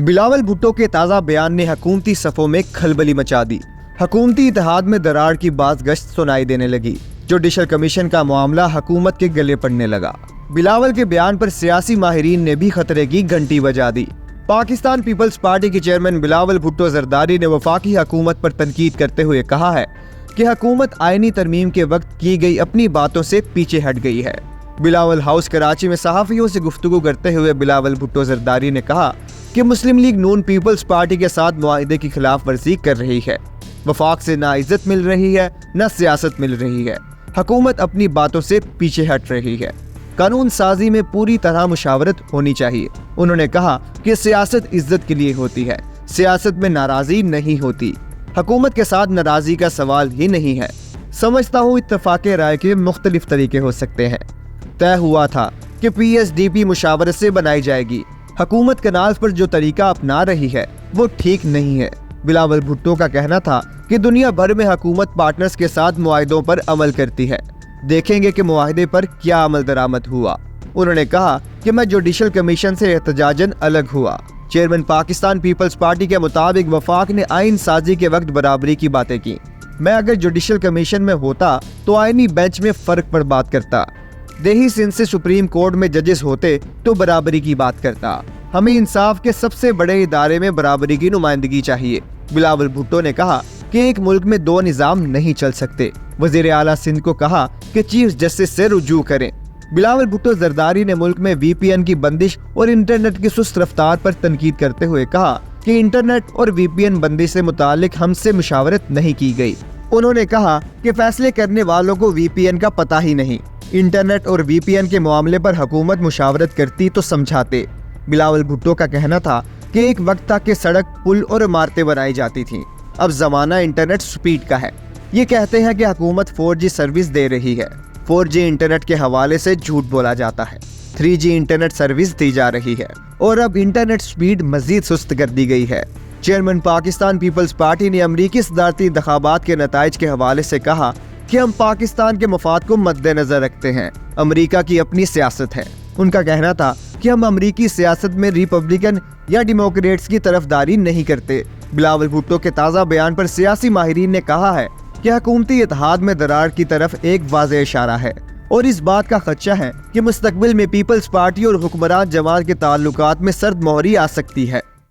بلاول بھٹو کے تازہ بیان نے حکومتی صفوں میں کھلبلی مچا دی۔ حکومتی اتحاد میں دراڑ کی باز گشت سنائی دینے لگی۔ جوڈیشل کمیشن کا معاملہ حکومت کے گلے پڑنے لگا۔ بلاول کے بیان پر سیاسی ماہرین نے بھی خطرے کی گھنٹی بجا دی۔ پاکستان پیپلز پارٹی کے چیئرمین بلاول بھٹو زرداری نے وفاقی حکومت پر تنقید کرتے ہوئے کہا ہے کہ حکومت آئینی ترمیم کے وقت کی گئی اپنی باتوں سے پیچھے ہٹ گئی ہے۔ بلاول ہاؤس کراچی میں صحافیوں سے گفتگو کرتے ہوئے بلاول بھٹو زرداری نے کہا کہ مسلم لیگ نون پیپلز پارٹی کے ساتھ معاہدے کی خلاف ورزی کر رہی ہے۔ وفاق سے نہ عزت مل رہی ہے نہ سیاست مل رہی ہے۔ حکومت اپنی باتوں سے پیچھے ہٹ رہی ہے۔ قانون سازی میں پوری طرح مشاورت ہونی چاہیے۔ انہوں نے کہا کہ سیاست عزت کے لیے ہوتی ہے، سیاست میں ناراضی نہیں ہوتی۔ حکومت کے ساتھ ناراضی کا سوال ہی نہیں ہے۔ سمجھتا ہوں اتفاق رائے کے مختلف طریقے ہو سکتے ہیں۔ طے ہوا تھا کہ پی ایس ڈی پی مشاورت سے بنائی جائے گی۔ حکومت کناز پر جو طریقہ اپنا رہی ہے وہ ٹھیک نہیں ہے۔ بلاول بھٹو کا کہنا تھا کہ دنیا بھر میں حکومت پارٹنرز کے ساتھ معاہدوں پر عمل کرتی ہے، دیکھیں گے کہ معاہدے پر کیا عمل درآمد ہوا۔ انہوں نے کہا کہ میں جوڈیشل کمیشن سے احتجاجاً الگ ہوا۔ چیئرمین پاکستان پیپلز پارٹی کے مطابق وفاق نے آئین سازی کے وقت برابری کی باتیں کی۔ میں اگر جوڈیشل کمیشن میں ہوتا تو آئینی بینچ میں فرق پر بات کرتا۔ دیہی سندھ سے سپریم کورٹ میں ججز ہوتے تو برابری کی بات کرتا۔ ہمیں انصاف کے سب سے بڑے ادارے میں برابری کی نمائندگی چاہیے۔ بلاول بھٹو نے کہا کہ ایک ملک میں دو نظام نہیں چل سکتے۔ وزیر اعلیٰ سندھ کو کہا کہ چیف جسٹس سے رجوع کریں۔ بلاول بھٹو زرداری نے ملک میں وی پی این کی بندش اور انٹرنیٹ کی سست رفتار پر تنقید کرتے ہوئے کہا کہ انٹرنیٹ اور وی پی این بندش سے متعلق ہم سے مشاورت نہیں کی گئی۔ انہوں نے کہا کہ فیصلے کرنے والوں کو وی پی این کا پتہ ہی نہیں۔ انٹرنیٹ اور وی پی این کے معاملے پر حکومت مشاورت کرتی تو سمجھاتے۔ بلاول بھٹو کا کہنا تھا کہ ایک وقت تھا کہ سڑک، پل اور عمارتیں بنائی جاتی تھیں، اب زمانہ انٹرنیٹ سپیڈ کا ہے۔ یہ کہتے ہیں کہ حکومت 4G سروس دے رہی ہے، 4G انٹرنیٹ کے حوالے سے جھوٹ بولا جاتا ہے۔ 3G انٹرنیٹ سروس دی جا رہی ہے اور اب انٹرنیٹ سپیڈ مزید سست کر دی گئی ہے۔ چیئرمین پاکستان پیپلز پارٹی نے امریکی صدارتی انتخابات کے نتائج کے حوالے سے کہا کہ ہم پاکستان کے مفاد کو مد نظر رکھتے ہیں، امریکہ کی اپنی سیاست ہے۔ ان کا کہنا تھا کہ ہم امریکی سیاست میں ریپبلکن یا ڈیموکریٹس کی طرفداری نہیں کرتے۔ بلاول بھٹو کے تازہ بیان پر سیاسی ماہرین نے کہا ہے کہ حکومتی اتحاد میں دراڑ کی طرف ایک واضح اشارہ ہے اور اس بات کا خدشہ ہے کہ مستقبل میں پیپلز پارٹی اور حکمران جماعت کے تعلقات میں سرد مہری آ سکتی ہے۔